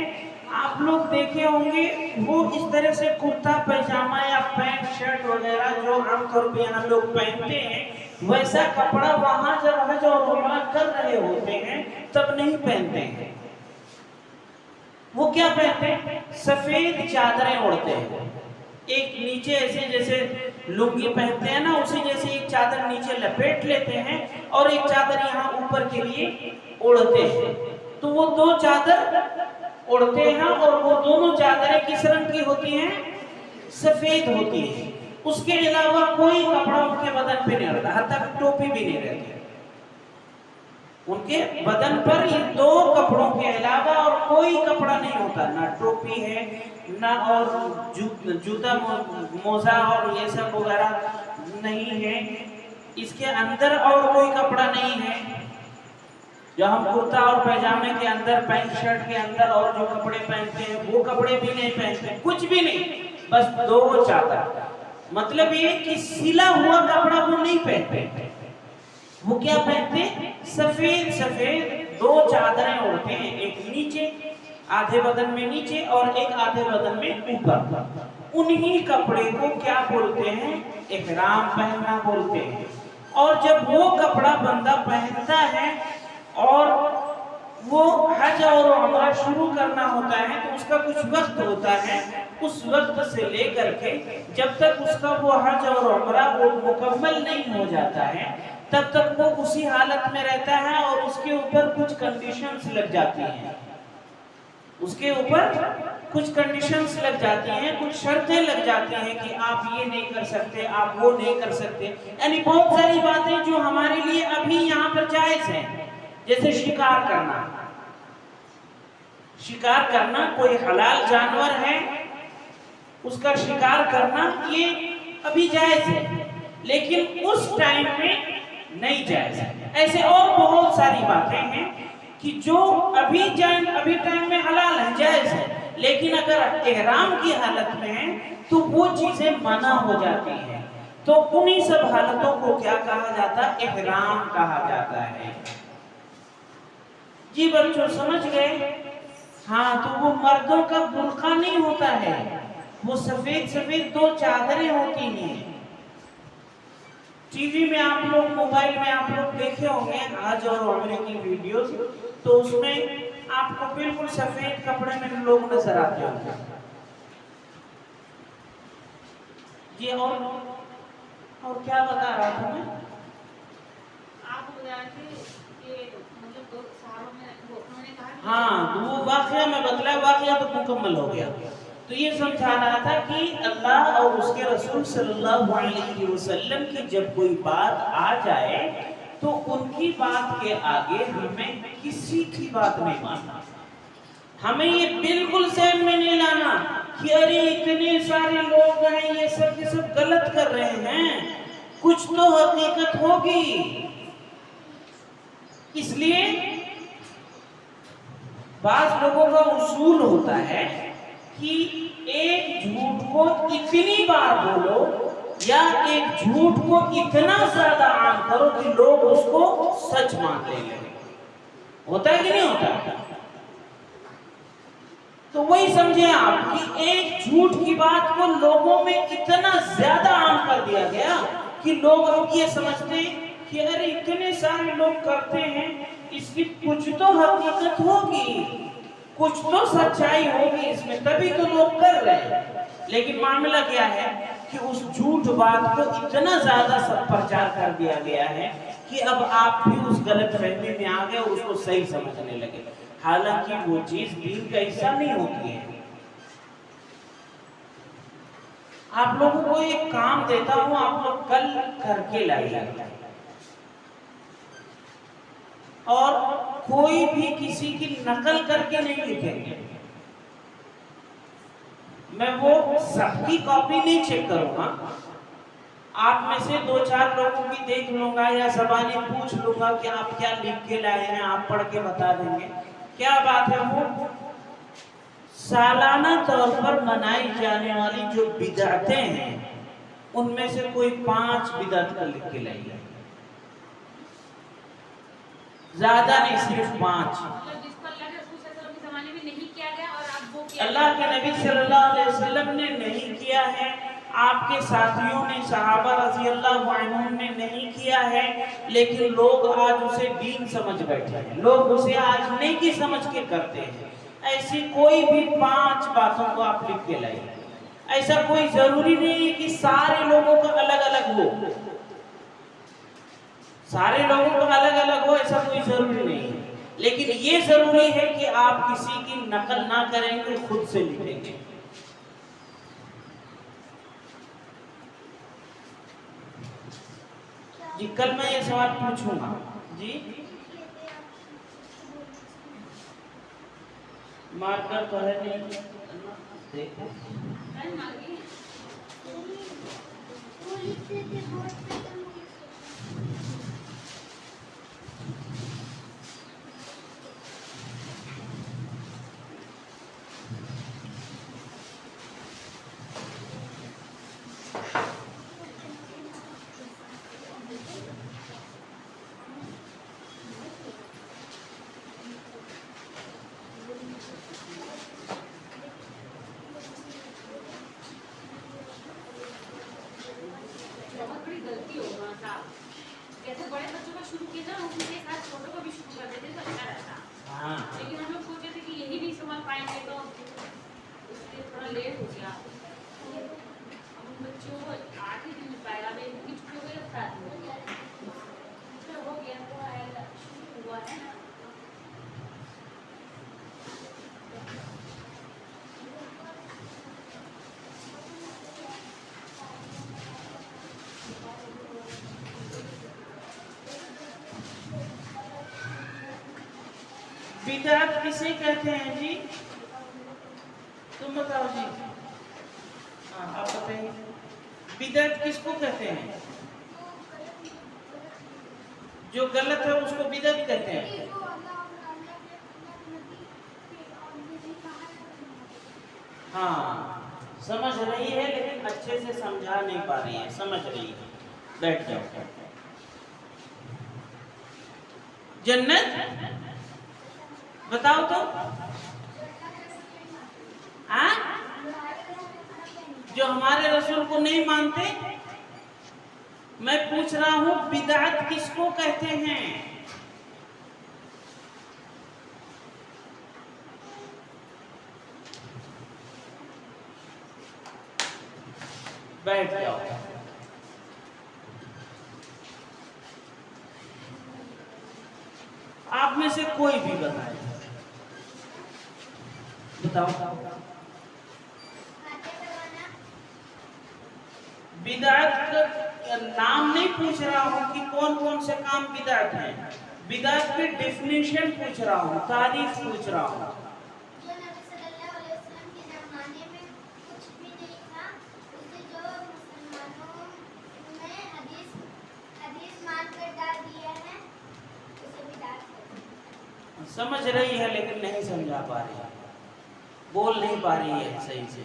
آپ لوگ دیکھے ہوں گے وہ اس طرح سے کرتا پائجامہ یا پینٹ شرٹ وغیرہ جو عام طور پہ یہاں لوگ پہنتے ہیں، ویسا کپڑا وہاں جب حج اور عمرہ کر رہے ہوتے ہیں تب نہیں پہنتے ہیں۔ وہ کیا پہنتے ہیں؟ سفید چادریں اوڑھتے ہیں، ایک نیچے ایسے جیسے لنگی پہنتے ہیں نا، اسی جیسے ایک چادر نیچے لپیٹ لیتے ہیں اور ایک چادر یہاں اوپر کے لیے اوڑھتے ہیں۔ تو وہ دو چادر اوڑھتے ہیں اور وہ دونوں چادریں کس رنگ کی ہوتی ہیں؟ سفید ہوتی ہیں۔ اس کے علاوہ کوئی کپڑا ان کے بدن پہ نہیں رہتا، حتیٰ کہ ٹوپی بھی نہیں رہتی ان کے بدن پر۔ یہ دو کپڑوں کے علاوہ اور کوئی کپڑا نہیں ہوتا، نہ ٹوپی ہے نہ اور جوتا موزہ اور یہ سب وغیرہ نہیں ہے، اس کے اندر اور کوئی کپڑا نہیں ہے۔ جو ہم کرتا اور پیجامے کے اندر، پینٹ شرٹ کے اندر اور جو کپڑے پہنتے ہیں وہ کپڑے بھی نہیں پہنتے، کچھ بھی نہیں، بس دو چادر۔ مطلب یہ کہ سلا ہوا کپڑا وہ نہیں پہنتے، وہ کیا پہنتے؟ سفید سفید دو چادریں اوڑھتے ہیں، ایک نیچے آدھے بدن میں نیچے اور ایک آدھے بدن میں اوپر۔ انہی کپڑے کو کیا بولتے ہیں؟ احرام پہننا بولتے ہیں۔ اور جب وہ کپڑا بندہ پہنتا ہے اور وہ حج اور عمرہ شروع کرنا ہوتا ہے تو اس کا کچھ وقت ہوتا ہے، اس وقت سے لے کر کے جب تک اس کا وہ حج اور عمرہ وہ مکمل نہیں ہو جاتا ہے تب تک وہ اسی حالت میں رہتا ہے، اور اس کے اوپر کچھ کنڈیشنز لگ جاتی ہیں، اس کے اوپر کچھ کنڈیشنز لگ جاتی ہیں، کچھ شرطیں لگ جاتی ہیں کہ آپ یہ نہیں کر سکتے، آپ وہ نہیں کر سکتے، یعنی بہت ساری باتیں جو ہمارے لیے ابھی یہاں پر جائز ہیں، جیسے شکار کرنا۔ شکار کرنا کوئی حلال جانور ہے، اس کا شکار کرنا یہ ابھی جائز ہے، لیکن اس ٹائم میں نہیں جائز ہے۔ ایسے اور بہت ساری باتیں ہیں کہ جو ابھی ٹائم میں حلال ہیں، جائز ہے، لیکن اگر احرام کی حالت میں ہیں تو وہ چیزیں منع ہو جاتی ہیں۔ تو انہی سب حالتوں کو کیا کہا جاتا ہے؟ احرام کہا جاتا ہے۔ جی بچوں سمجھ گئے؟ ہاں، تو وہ مردوں کا برقع نہیں ہوتا ہے، وہ سفید سفید دو چادریں ہوتی ہیں۔ ٹی وی میں آپ لوگ، موبائل میں آپ لوگ دیکھے ہوں گے حج اور عمرے کی ویڈیوز، تو اس میں آپ کو بالکل سفید کپڑے میں لوگ نظر آتے ہوں گے۔ یہ اور کیا بتا رہا تھا میں؟ آپ کو بتا رہے تھے کہ مطلب دو صحابہ میں انہوں نے کہا کہ ہاں، وہ واقعہ میں بتلایا، واقعہ تو مکمل ہو گیا۔ تو یہ سمجھا رہا تھا کہ اللہ اور اس کے رسول صلی اللہ علیہ وسلم کی جب کوئی بات آ جائے تو ان کی بات کے آگے ہمیں کسی کی بات نہیں ماننا، ہمیں یہ بالکل ذہن میں نہیں لانا کہ ارے اتنے سارے لوگ ہیں یہ سب غلط کر رہے ہیں، کچھ تو حقیقت ہوگی۔ اس لیے بعض لوگوں کا اصول ہوتا ہے کہ ایک جھوٹ کو اتنی بار بولو یا ایک جھوٹ کو اتنا زیادہ عام کرو کہ لوگ اس کو سچ مان لیں۔ ہوتا ہے کہ نہیں ہوتا؟ تو وہی سمجھیں آپ کہ ایک جھوٹ کی بات کو لوگوں میں اتنا زیادہ عام کر دیا گیا کہ لوگ اب یہ سمجھتے ہیں کہ ارے اتنے سارے لوگ کرتے ہیں، اس کی کچھ تو حقیقت ہوگی، کچھ تو سچائی ہوگی اس میں، تبھی تو لوگ کر رہے ہیں۔ لیکن معاملہ کیا ہے کہ اس جھوٹ بات کو اتنا زیادہ سب پرچار کر دیا گیا ہے کہ اب آپ بھی اس غلط فہمی میں آ گئے، اس کو صحیح سمجھنے لگے، حالانکہ وہ چیز دین کا حصہ نہیں ہوتی ہے۔ آپ لوگوں کو ایک کام دیتا ہوں، آپ لوگ کل کر کے لائیے، اور کوئی بھی کسی کی نقل کر کے نہیں لکھیں گے۔ میں وہ سب کی کاپی نہیں چیک کروں گا، آپ میں سے 2-4 لوگوں کی دیکھ لوں گا یا زبانی پوچھ لوں گا کہ آپ کیا لکھ کے لائے ہیں، آپ پڑھ کے بتا دیں گے۔ کیا بات ہے، وہ سالانہ طور پر منائی جانے والی جو بدعتیں ہیں ان میں سے کوئی 5 بدعت کا لکھ کے لائیے، زیادہ نہیں، صرف 5۔ جس کو اللہ کے رسول صلی اللہ علیہ وسلم کے زمانے میں نہیں کیا گیا اور آپ وہ کیا اللہ کے نبی صلی اللہ علیہ وسلم نے نہیں کیا ہے، آپ کے ساتھیوں نے، صحابہ رضی اللہ عنہم نے نہیں کیا ہے، لیکن لوگ آج اسے دین سمجھ بیٹھے ہیں، لوگ اسے آج نیکی سمجھ کے کرتے ہیں۔ ایسی کوئی بھی 5 باتوں کو آپ لکھ کے لائیں۔ ایسا کوئی ضروری نہیں ہے کہ سارے لوگوں کا الگ الگ ہو، سارے لوگوں کا الگ الگ ہو، ایسا کوئی ضروری نہیں ہے، لیکن یہ ضروری ہے کہ آپ کسی کی نقل نہ کریں گے، خود سے لکھیں گے۔ جی کل میں یہ سوال پوچھوں گا، جی مارکر تو ہے نہیں، دیکھو بہت بڑی غلطی ہوگا صاحب، جیسے بڑے بچوں کا شروع کیا نا ان کے ساتھ چھوٹوں کو بھی شروع کر دیتے تو اچھا رہتا، لیکن ہم لوگ سوچے تھے کہ یہی نہیں سنبھال پائیں گے تو اس لیے تھوڑا لیٹ ہو گیا۔ اب ان بچوں کو 8 ہی دن مل پائے گا، اب ایک کی چھٹی ہو گئی، اب 7 ہو گیا ہو گیا تو آئے گا، شروع ہوا ہے نا۔ بدعت کسے کہتے ہیں جی؟ تم بتاؤ جی، آپ بتائیے، بدعت کس کو کہتے ہیں؟ جو غلط ہے اس کو بدعت کہتے ہیں۔ ہاں سمجھ رہی ہے، لیکن اچھے سے سمجھا نہیں پا رہی ہے، سمجھ رہی ہے، بیٹھ جاؤ۔ جنت بتاؤ تو، جو ہمارے رسول کو نہیں مانتے، میں پوچھ رہا ہوں بدعت کس کو کہتے ہیں؟ بیٹھ جاؤ۔ آپ میں سے کوئی بھی بتائے، بتاؤ۔ بدعت کا نام نہیں پوچھ رہا ہوں کہ کون کون سے کام بدعت ہیں، بدعت کی ڈیفینیشن پوچھ رہا ہوں، تعریف پوچھ رہا ہوں۔ جو نبی صلی اللہ علیہ وسلم کے زمانے میں کچھ بھی نہیں تھا، اسے جو مسلمانوں نے حدیث مان کر ڈال دیا ہے، اسے بدعت کہتے ہیں۔ سمجھ رہی ہے لیکن نہیں سمجھا پا رہی ہے، بول نہیں پا رہی ہے صحیح سے۔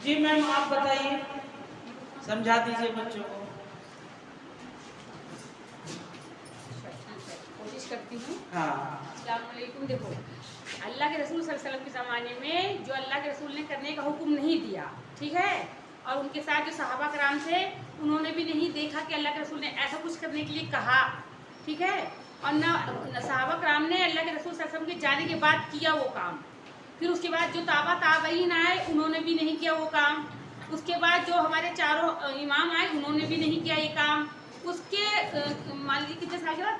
جی میم آپ بتائیے، سمجھا دیجیے بچوں کو۔ کوشش کرتی ہوں۔ ہاں السلام علیکم۔ دیکھو اللہ کے رسول صلی اللہ علیہ وسلم کے زمانے میں جو اللہ کے رسول نے کرنے کا حکم نہیں دیا، ٹھیک ہے، اور ان کے ساتھ جو صحابہ کرام تھے انہوں نے بھی نہیں دیکھا کہ اللہ کے رسول نے ایسا کچھ کرنے کے لیے کہا، ٹھیک ہے، اور نہ صحابہ کرام نے اللہ کے رسول صلی اللہ علیہ وسلم کے جانے کے بعد کیا وہ کام، پھر اس کے بعد جو تابعین آئے انہوں نے بھی نہیں کیا وہ کام، اس کے بعد جو ہمارے چاروں امام آئے انہوں نے بھی نہیں کیا یہ کام، اس کے مان لیجیے کتنے سال کے بعد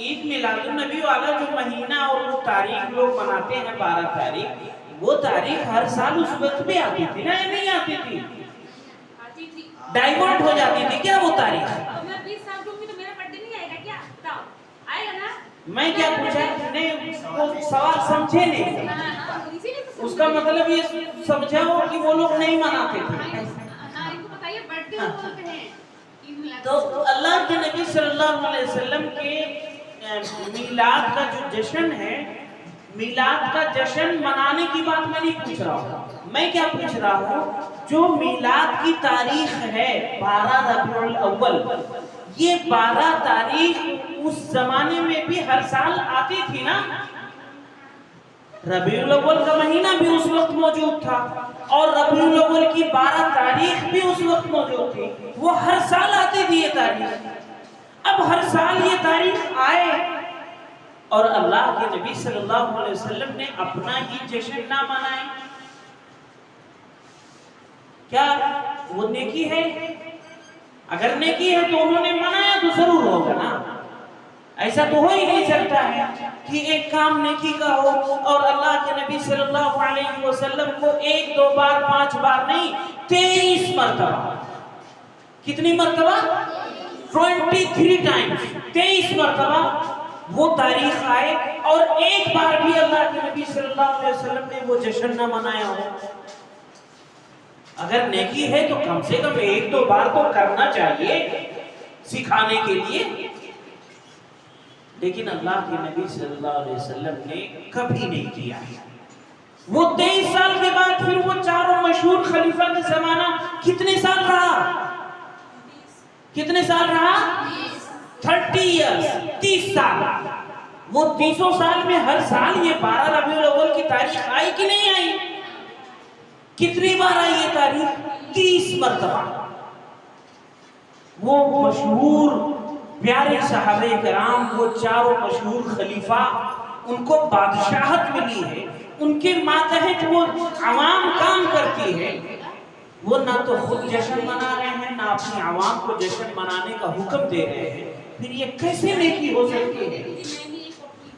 عید میلاد النبی والا جو مہینہ اور وہ تاریخ لوگ مناتے ہیں 12 تاریخ، وہ تاریخ ہر سال اس وقت بھی آتی تھی نا، نہیں آتی تھی؟ آتی تھی۔ ڈائیورٹ ہو جاتی تھی کیا وہ تاریخ؟ اب میں 20 سال کی ہوں گی تو میرا برتھ ڈے نہیں آئے گا کیا؟ بتاؤ آئے گا نا؟ میں کیا پوچھا؟ نہیں وہ سوال سمجھے نہیں، اسی لیے تو اس کا مطلب یہ سمجھا ہو کہ وہ لوگ نہیں مناتے تھے۔ ہاں ان کو بتائیے برتھ ڈے بولتے ہیں عید میلاد۔ تو اللہ کے نبی صلی اللہ علیہ وسلم کے میلاد کا جو جشن ہے، میلاد کا جشن منانے کی بات میں نہیں پوچھ رہا ہوں، میں کیا پوچھ رہا ہوں، جو میلاد کی تاریخ ہے 12 ربیع الاول، یہ 12 تاریخ اس زمانے میں بھی ہر سال آتی تھی نا؟ ربیع الاول کا مہینہ بھی اس وقت موجود تھا اور ربیع الاول کی 12 تاریخ بھی اس وقت موجود تھی، وہ ہر سال آتی تھی یہ تاریخ۔ اب ہر سال یہ تاریخ آئے اور اللہ کے نبی صلی اللہ علیہ وسلم نے اپنا ہی جشن نہ منائے، کیا وہ نیکی ہے؟ اگر نیکی ہے تو انہوں نے منایا تو ضرور ہوگا نا، ایسا تو ہو ہی نہیں سکتا ہے کہ ایک کام نیکی کا ہو اور اللہ کے نبی صلی اللہ علیہ وسلم کو 1 2 بار 5 بار نہیں 23 مرتبہ، کتنی مرتبہ؟ 23 ٹائمز، 23 مرتبہ وہ تاریخ آئے اور ایک بار بھی اللہ کے نبی صلی اللہ علیہ وسلم نے وہ جشن نہ منایا ہو۔ اگر نیکی ہے تو کم سے کم 1 2 بار تو کرنا چاہیے سکھانے کے لیے، لیکن اللہ کے نبی صلی اللہ علیہ وسلم نے کبھی نہیں کیا۔ وہ 23 سال کے بعد پھر وہ چاروں مشہور خلیفہ کا زمانہ کتنے سال رہا؟ کتنے سال رہا؟ 30 ایئرز، 30 سال۔ وہ 30 سال میں ہر سال یہ 12 ربیع الاول کی تاریخ آئی کہ نہیں آئی؟ کتنی بار آئی یہ تاریخ؟ 30 مرتبہ۔ وہ مشہور پیارے صحابہ کرام، وہ چاروں مشہور خلیفہ، ان کو بادشاہت ملی ہے، ان کے ماتحت وہ عوام کام کرتی ہے، وہ نہ تو خود جشن منا رہے ہیں نہ اپنی عوام کو جشن منانے کا حکم دے رہے ہیں، پھر یہ کیسے نیکی ہو سکتی ہے؟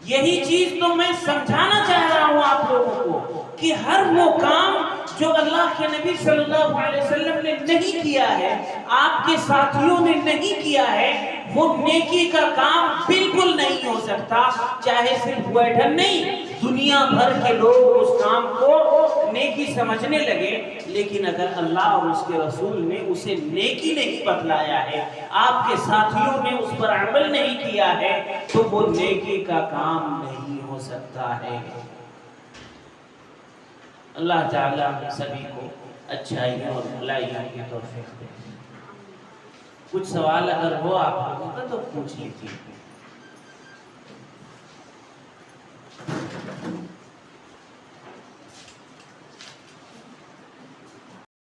یہی چیز تو میں سمجھانا چاہ رہا ہوں آپ لوگوں کو کہ ہر وہ کام جو اللہ کے نبی صلی اللہ علیہ وسلم نے نہیں کیا ہے، آپ کے ساتھیوں نے نہیں کیا ہے، وہ نیکی کا کام بالکل نہیں ہو سکتا، چاہے صرف بیٹھن نہیں، دنیا بھر کے لوگ اس کام کو نیکی سمجھنے لگے، لیکن اگر اللہ اور اس کے رسول نے اسے نیکی نہیں بتلایا ہے، آپ کے ساتھیوں نے اس پر عمل نہیں کیا ہے، تو وہ نیکی کا کام نہیں ہو سکتا ہے۔ اللہ تعالیٰ ہم سبھی کو اچھائی اور بھلائی کی توفیق دے۔ کچھ سوال اگر ہو آپ لوگوں کا تو پوچھ لیجیے۔